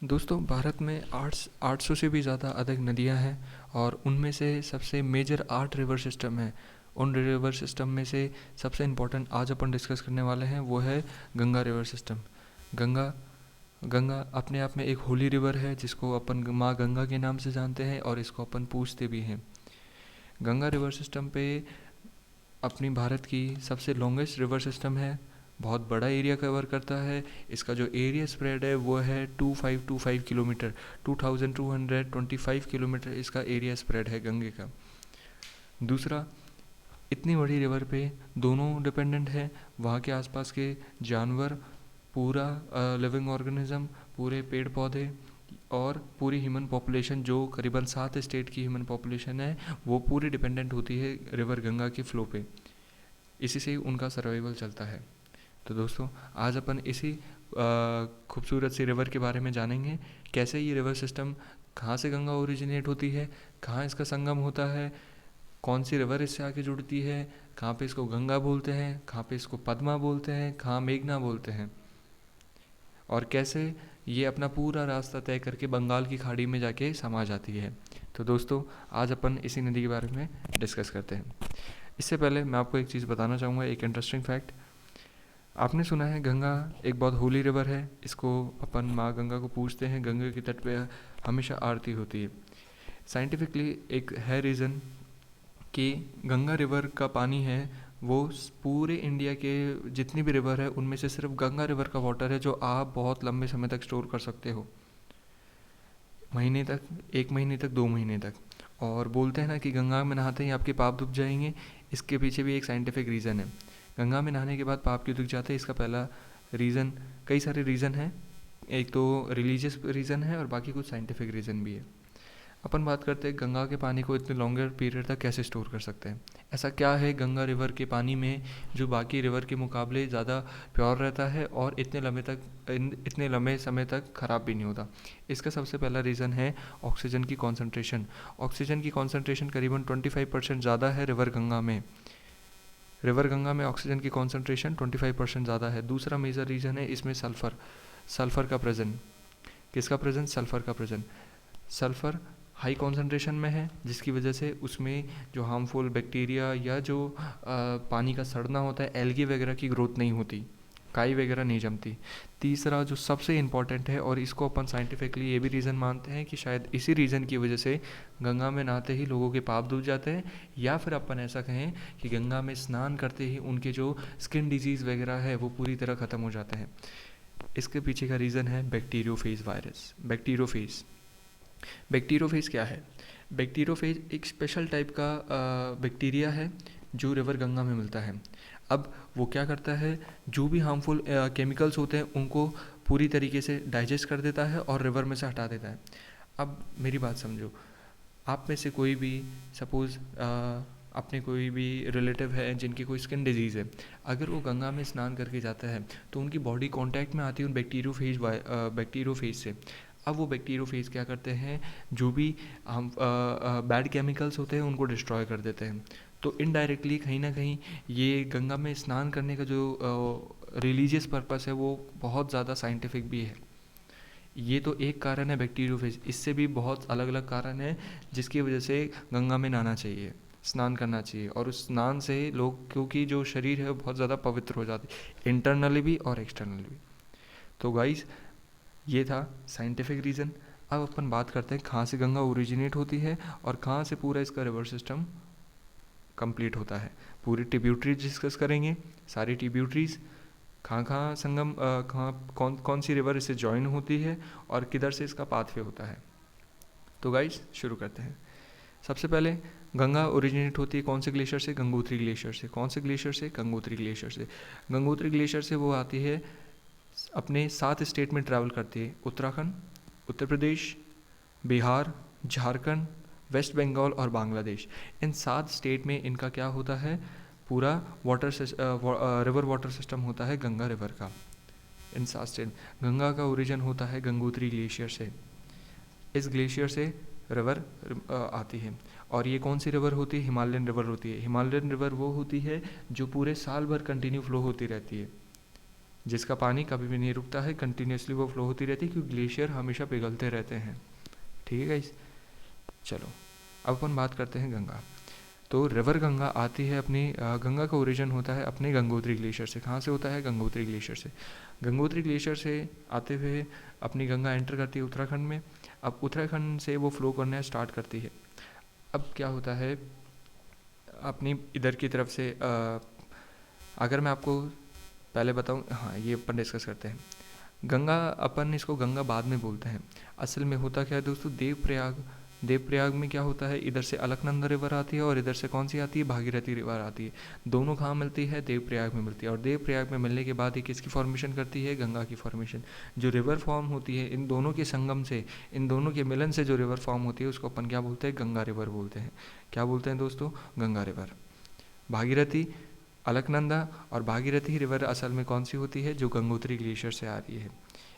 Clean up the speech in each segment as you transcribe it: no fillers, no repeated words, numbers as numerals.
दोस्तों, भारत में 800 से भी ज़्यादा अधिक नदियां हैं और उनमें से सबसे मेजर 8 रिवर सिस्टम हैं। उन रिवर सिस्टम में से सबसे इम्पोर्टेंट आज अपन डिस्कस करने वाले हैं वो है गंगा रिवर सिस्टम। गंगा गंगा अपने आप में एक होली रिवर है जिसको अपन माँ गंगा के नाम से जानते हैं और इसको अपन पूजते भी हैं। गंगा रिवर सिस्टम पे अपनी भारत की सबसे लॉन्गेस्ट रिवर सिस्टम है। बहुत बड़ा एरिया कवर करता है। इसका जो एरिया स्प्रेड है वो है 2525 किलोमीटर, 2225 किलोमीटर इसका एरिया स्प्रेड है गंगे का। दूसरा, इतनी बड़ी रिवर पे दोनों डिपेंडेंट है, वहाँ के आसपास के जानवर, पूरा लिविंग ऑर्गेनिज्म, पूरे पेड़ पौधे और पूरी ह्यूमन पॉपुलेशन जो करीबन 7 स्टेट की ह्यूमन पॉपुलेशन है वो पूरी डिपेंडेंट होती है रिवर गंगा के फ्लो पे। इसी से ही उनका सर्वाइवल चलता है। तो दोस्तों, आज अपन इसी खूबसूरत सी रिवर के बारे में जानेंगे। कैसे ये रिवर सिस्टम, कहाँ से गंगा ओरिजिनेट होती है, कहाँ इसका संगम होता है, कौन सी रिवर इससे आके जुड़ती है, कहाँ पे इसको गंगा बोलते हैं, कहाँ पे इसको पद्मा बोलते हैं, कहाँ मेघना बोलते हैं, और कैसे ये अपना पूरा रास्ता तय करके बंगाल की खाड़ी में जाके समा जाती है। तो दोस्तों, आज अपन इसी नदी के बारे में डिस्कस करते हैं। इससे पहले मैं आपको एक चीज़ बताना चाहूँगा, एक इंटरेस्टिंग फैक्ट। आपने सुना है गंगा एक बहुत होली रिवर है, इसको अपन माँ गंगा को पूजते हैं, गंगा के तट पे हमेशा आरती होती है। साइंटिफिकली एक है रीज़न कि गंगा रिवर का पानी है वो पूरे इंडिया के जितनी भी रिवर है उनमें से सिर्फ गंगा रिवर का वाटर है जो आप बहुत लंबे समय तक स्टोर कर सकते हो, महीने तक, 1 महीने तक, 2 महीने तक। और बोलते हैं ना कि गंगा में नहाते ही आपके पाप धुल जाएंगे, इसके पीछे भी एक साइंटिफिक रीज़न है। गंगा में नहाने के बाद पाप क्यों धुल जाते हैं, इसका पहला रीज़न, कई सारे रीज़न हैं। एक तो रिलीजियस रीज़न है और बाकी कुछ साइंटिफिक रीज़न भी है। अपन बात करते हैं गंगा के पानी को इतने लॉन्गर पीरियड तक कैसे स्टोर कर सकते हैं। ऐसा क्या है गंगा रिवर के पानी में जो बाकी रिवर के मुकाबले ज़्यादा प्योर रहता है और इतने लंबे समय तक ख़राब भी नहीं होता। इसका सबसे पहला रीज़न है ऑक्सीजन की कॉन्सेंट्रेशन। ऑक्सीजन की कॉन्सेंट्रेशन करीबन 25% ज़्यादा है रिवर गंगा में। रिवर गंगा में ऑक्सीजन की कॉन्सेंट्रेशन 25% ज़्यादा है। दूसरा मेजर रीज़न है इसमें सल्फ़र का प्रेजेंट। किसका प्रेजेंट? सल्फ़र का प्रेजेंट। सल्फ़र हाई कॉन्सेंट्रेशन में है जिसकी वजह से उसमें जो हार्मफुल बैक्टीरिया या जो पानी का सड़ना होता है, एल्गी वगैरह की ग्रोथ नहीं होती, काई वगैरह नहीं जमती। तीसरा जो सबसे इम्पॉर्टेंट है और इसको अपन साइंटिफिकली ये भी रीज़न मानते हैं कि शायद इसी रीज़न की वजह से गंगा में नहाते ही लोगों के पाप धुल जाते हैं, या फिर अपन ऐसा कहें कि गंगा में स्नान करते ही उनके जो स्किन डिजीज़ वगैरह है वो पूरी तरह ख़त्म हो जाते हैं। इसके पीछे का रीज़न है बैक्टीरियोफेज वायरस। बैक्टीरियोफेज क्या है? बैक्टीरियोफेज एक स्पेशल टाइप का बैक्टीरिया है जो रिवर गंगा में मिलता है। अब वो क्या करता है, जो भी हार्मफुल केमिकल्स होते हैं उनको पूरी तरीके से डाइजेस्ट कर देता है और रिवर में से हटा देता है। अब मेरी बात समझो, आप में से कोई भी सपोज़ अपने कोई भी रिलेटिव है जिनकी कोई स्किन डिजीज़ है, अगर वो गंगा में स्नान करके जाता है तो उनकी बॉडी कांटेक्ट में आती है उन बैक्टीरियोफेज से। अब वो बैक्टीरियोफेज क्या करते हैं, जो भी हम बैड केमिकल्स होते हैं उनको डिस्ट्रॉय कर देते हैं। तो इनडायरेक्टली कहीं ना कहीं ये गंगा में स्नान करने का जो रिलीजियस पर्पस है वो बहुत ज़्यादा साइंटिफिक भी है। ये तो एक कारण है बैक्टीरियोफेज, इससे भी बहुत अलग अलग कारण है जिसकी वजह से गंगा में नहाना चाहिए, स्नान करना चाहिए। और उस स्नान से लोग, क्योंकि जो शरीर है वो बहुत ज़्यादा पवित्र हो जाती है, इंटरनली भी और एक्सटर्नली भी। तो गाइस, ये था साइंटिफिक रीज़न। अब अपन बात करते हैं कहाँ से गंगा ओरिजिनेट होती है और कहाँ से पूरा इसका रिवर सिस्टम कंप्लीट होता है। पूरी ट्रिब्यूटरीज डिस्कस करेंगे, सारी ट्रिब्यूटरीज कहाँ कहाँ संगम, कहाँ कौन कौन सी रिवर इससे ज्वाइन होती है और किधर से इसका पाथवे होता है। तो गाइस, शुरू करते हैं। सबसे पहले गंगा ओरिजिनेट होती है कौन से ग्लेशियर से? गंगोत्री ग्लेशियर से। कौन से ग्लेशियर से? गंगोत्री ग्लेशियर से। गंगोत्री ग्लेशियर से वो आती है, अपने 7 स्टेट में ट्रैवल करती है, उत्तराखंड, उत्तर प्रदेश, बिहार, झारखंड, वेस्ट बंगाल और बांग्लादेश। इन 7 स्टेट में इनका क्या होता है, पूरा रिवर वाटर सिस्टम होता है गंगा रिवर का। इन 7 स्टेट गंगा का ओरिजिन होता है गंगोत्री ग्लेशियर से। इस ग्लेशियर से रिवर आती है। और ये कौन सी रिवर होती है? हिमालयन रिवर होती है। हिमालयन रिवर वो होती है जो पूरे साल भर कंटिन्यू फ्लो होती रहती है। जिसका पानी कभी भी नहीं रुकता है, कंटिन्यूसली वो फ्लो होती रहती है क्योंकि ग्लेशियर हमेशा पिघलते रहते हैं। ठीक है गाइस, चलो अब अपन बात करते हैं गंगा। तो रिवर गंगा आती है अपनी गंगा का ओरिजिन होता है अपने गंगोत्री ग्लेशियर से। कहाँ से होता है? गंगोत्री ग्लेशियर से। गंगोत्री ग्लेशियर से आते हुए अपनी गंगा एंटर करती है उत्तराखंड में। अब उत्तराखंड से वो फ्लो करना स्टार्ट करती है। अब क्या होता है अपनी इधर की तरफ से अगर मैं आपको पहले बताऊं, हाँ ये अपन डिस्कस करते हैं। गंगा, अपन इसको गंगा बाद में बोलते हैं। असल में होता क्या है दोस्तों, देवप्रयाग में क्या होता है, इधर से अलकनंदा रिवर आती है और इधर से कौन सी आती है, भागीरथी रिवर आती है। दोनों कहाँ मिलती है? देवप्रयाग में मिलती है। और देवप्रयाग में मिलने के बाद ये किसकी फॉर्मेशन करती है? गंगा की फॉर्मेशन। जो रिवर फॉर्म होती है इन दोनों के संगम से, इन दोनों के मिलन से जो रिवर फॉर्म होती है उसको अपन क्या बोलते हैं? गंगा रिवर बोलते हैं। क्या बोलते हैं दोस्तों? गंगा रिवर। भागीरथी, अलकनंदा और भागीरथी रिवर असल में कौन सी होती है? जो गंगोत्री ग्लेशियर से आ रही है।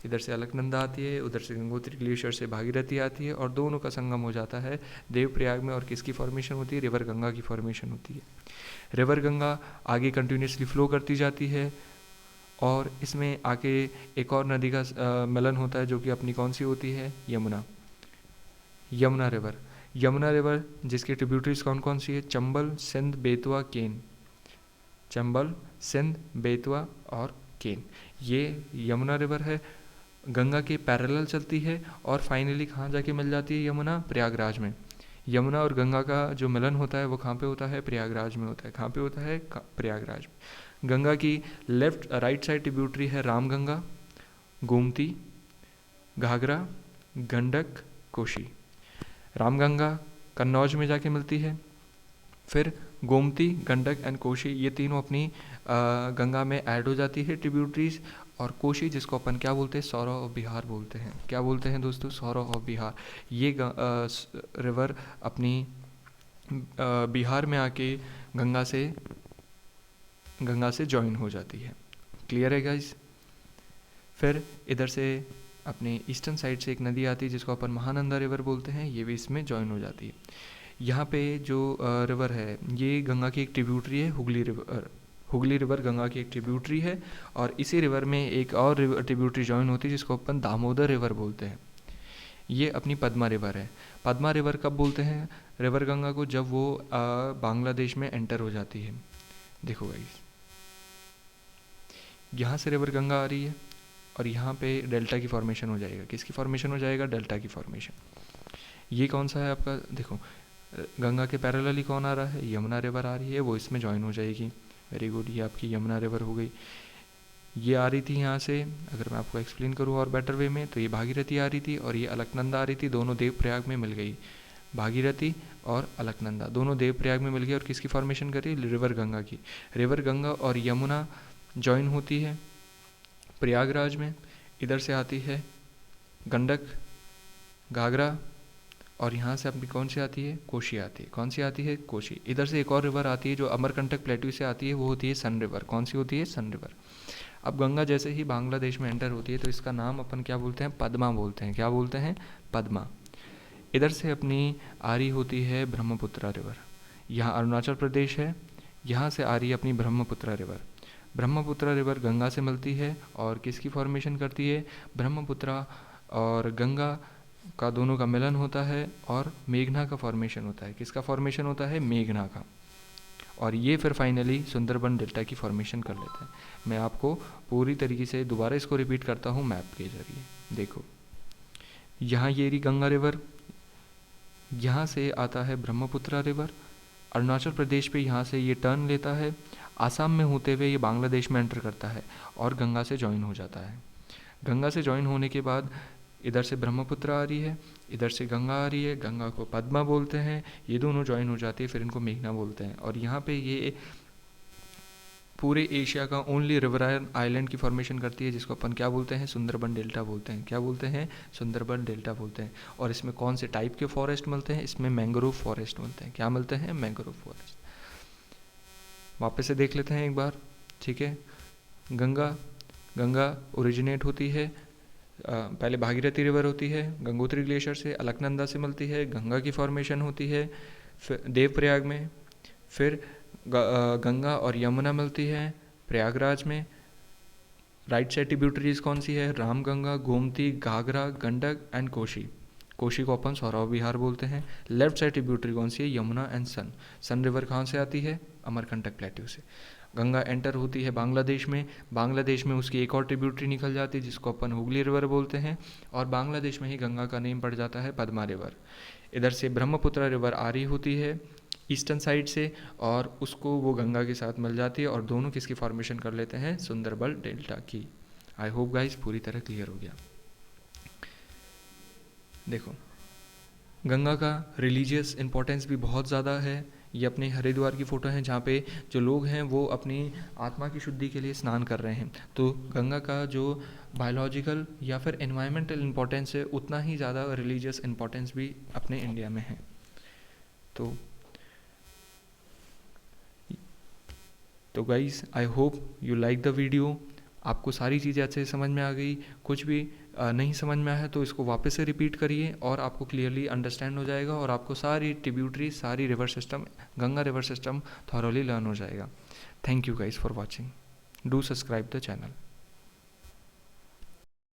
इधर से अलकनंदा आती है, उधर से गंगोत्री ग्लेशियर से भागीरथी आती है और दोनों का संगम हो जाता है देवप्रयाग में। और किसकी फॉर्मेशन होती है? रिवर गंगा की फॉर्मेशन होती है। रिवर गंगा आगे कंटिन्यूसली फ्लो करती जाती है और इसमें आके एक और नदी का मिलन होता है जो कि अपनी कौन सी होती है? यमुना रिवर। यमुना रिवर जिसकी ट्रिब्यूटरीज कौन कौन सी है? चंबल, सिंध, बेतवा, केन। चंबल, सिंध, बेतवा और केन, ये यमुना रिवर है। गंगा के पैरेलल चलती है और फाइनली कहाँ जाके मिल जाती है यमुना? प्रयागराज में। यमुना और गंगा का जो मिलन होता है वो कहाँ पे होता है? प्रयागराज में होता है। कहाँ पे होता है? प्रयागराज में। गंगा की राइट साइड ट्रिब्यूटरी है रामगंगा, गोमती, घाघरा, गंडक, कोशी। रामगंगा कन्नौज में जाके मिलती है, फिर गोमती, गंडक एंड कोशी ये तीनों अपनी गंगा में ऐड हो जाती है ट्रिब्यूटरीज। और कोशी जिसको अपन क्या बोलते हैं? सौरव ऑफ बिहार बोलते हैं। क्या बोलते हैं दोस्तों? सौरव ऑफ बिहार। ये रिवर अपनी बिहार में आके गंगा से जॉइन हो जाती है। क्लियर है गाइस? फिर इधर से अपने ईस्टर्न साइड से एक नदी आती है जिसको अपन महानंदा रिवर बोलते हैं, ये भी इसमें जॉइन हो जाती है। यहाँ पे जो रिवर है ये गंगा की एक ट्रिब्यूटरी है, हुगली रिवर गंगा की एक ट्रिब्यूटरी है। और इसी रिवर में एक और ट्रिब्यूटरी जॉइन होती है जिसको अपन दामोदर रिवर बोलते हैं। ये अपनी पद्मा रिवर है। पद्मा रिवर कब बोलते हैं रिवर गंगा को? जब वो बांग्लादेश में एंटर हो जाती है। देखो गाइस, यहाँ से रिवर गंगा आ रही है और यहाँ पे डेल्टा की फॉर्मेशन हो जाएगा। किसकी फॉर्मेशन हो जाएगा? डेल्टा की फॉर्मेशन। ये कौन सा है आपका? देखो गंगा के पैरेलली कौन आ रहा है? यमुना रिवर आ रही है, वो इसमें ज्वाइन हो जाएगी। वेरी गुड, ये आपकी यमुना रिवर हो गई। ये आ रही थी यहाँ से, अगर मैं आपको एक्सप्लेन करूँ और बेटर वे में, तो ये भागीरथी आ रही थी और ये अलकनंदा आ रही थी। दोनों देवप्रयाग में मिल गई। भागीरथी और अलकनंदा दोनों देवप्रयाग में मिल गई और किसकी फॉर्मेशन करी? रिवर गंगा की। रिवर गंगा और यमुना ज्वाइन होती है प्रयागराज में। इधर से आती है गंडक, घाघरा और यहाँ से अपनी कौन सी आती है? कोशी आती है। कौन सी आती है? कोशी। इधर से एक और रिवर आती है जो अमरकंटक प्लेट्यू से आती है, वो होती है सन रिवर। कौन सी होती है? सन रिवर। अब गंगा जैसे ही बांग्लादेश में एंटर होती है तो इसका नाम अपन क्या बोलते हैं? पद्मा बोलते हैं। क्या बोलते हैं? पद्मा। इधर से अपनी आ रही होती है ब्रह्मपुत्रा रिवर। यहाँ अरुणाचल प्रदेश है, यहाँ से आ रही है अपनी ब्रह्मपुत्रा रिवर। ब्रह्मपुत्रा रिवर गंगा से मिलती है और किसकी फॉर्मेशन करती है? ब्रह्मपुत्रा और गंगा का दोनों का मिलन होता है और मेघना का फॉर्मेशन होता है। किसका फॉर्मेशन होता है? मेघना का। और ये फिर फाइनली सुंदरबन डेल्टा की फॉर्मेशन कर लेते हैं। मैं आपको पूरी तरीके से दोबारा इसको रिपीट करता हूँ मैप के जरिए। देखो यहाँ ये रही गंगा रिवर, यहाँ से आता है ब्रह्मपुत्रा रिवर, अरुणाचल प्रदेश पे यहाँ से ये टर्न लेता है, आसाम में होते हुए ये बांग्लादेश में एंटर करता है और गंगा से ज्वाइन हो जाता है। गंगा से ज्वाइन होने के बाद इधर से ब्रह्मपुत्र आ रही है, इधर से गंगा आ रही है, गंगा को पद्मा बोलते हैं, ये दोनों ज्वाइन हो जाती है, फिर इनको मेघना बोलते हैं। और यहाँ पे ये पूरे एशिया का ओनली रिवरायन आइलैंड की फॉर्मेशन करती है जिसको अपन क्या बोलते हैं? सुंदरबन डेल्टा बोलते हैं। क्या बोलते हैं? सुंदरबन डेल्टा बोलते हैं। और इसमें कौन से टाइप के फॉरेस्ट मिलते हैं? इसमें मैंग्रोव फॉरेस्ट मिलते हैं। क्या मिलते हैं? Mangrove forest. वापस से देख लेते हैं एक बार, ठीक है। गंगा ओरिजिनेट होती है, पहले भागीरथी रिवर होती है, गंगोत्री ग्लेशियर से अलकनंदा से मिलती है, गंगा की फॉर्मेशन होती है फिर देवप्रयाग में, फिर गंगा और यमुना मिलती है प्रयागराज में, राइट साइड ट्रिब्यूटरीज कौन सी है? रामगंगा, गोमती, घाघरा, गंडक एंड कोशी। कोशी को अपन सौरव विहार बोलते हैं। लेफ्ट साइड ट्रिब्यूटरी कौन सी है? यमुना एंड सन। सन रिवर कहाँ से आती है? अमरकंटक प्लेट्यू से। गंगा एंटर होती है बांग्लादेश में, बांग्लादेश में उसकी एक और ट्रिब्यूटरी निकल जाती है जिसको अपन हुगली रिवर बोलते हैं, और बांग्लादेश में ही गंगा का नेम पड़ जाता है पद्मा रिवर। इधर से ब्रह्मपुत्र रिवर आ रही होती है ईस्टर्न साइड से, और उसको वो गंगा के साथ मिल जाती है, और दोनों किसकी फॉर्मेशन कर लेते हैं? सुंदरबन डेल्टा की। आई होप गाइस पूरी तरह क्लियर हो गया। देखो, गंगा का रिलीजियस इम्पोर्टेंस भी बहुत ज़्यादा है। ये अपने हरिद्वार की फ़ोटो है जहाँ पे जो लोग हैं वो अपनी आत्मा की शुद्धि के लिए स्नान कर रहे हैं। तो गंगा का जो बायोलॉजिकल या फिर एनवायरमेंटल इम्पोर्टेंस है, उतना ही ज़्यादा रिलीजियस इम्पोर्टेंस भी अपने इंडिया में है। तो guys, I hope you like the video. आपको सारी चीज़ें अच्छे से समझ में आ गई। कुछ भी नहीं समझ में आया तो इसको वापस से रिपीट करिए और आपको क्लियरली अंडरस्टैंड हो जाएगा, और आपको सारी ट्रिब्यूटरी, सारी river system, Ganga river system thoroughly learn हो जाएगा। Thank you guys for watching. Do subscribe the channel.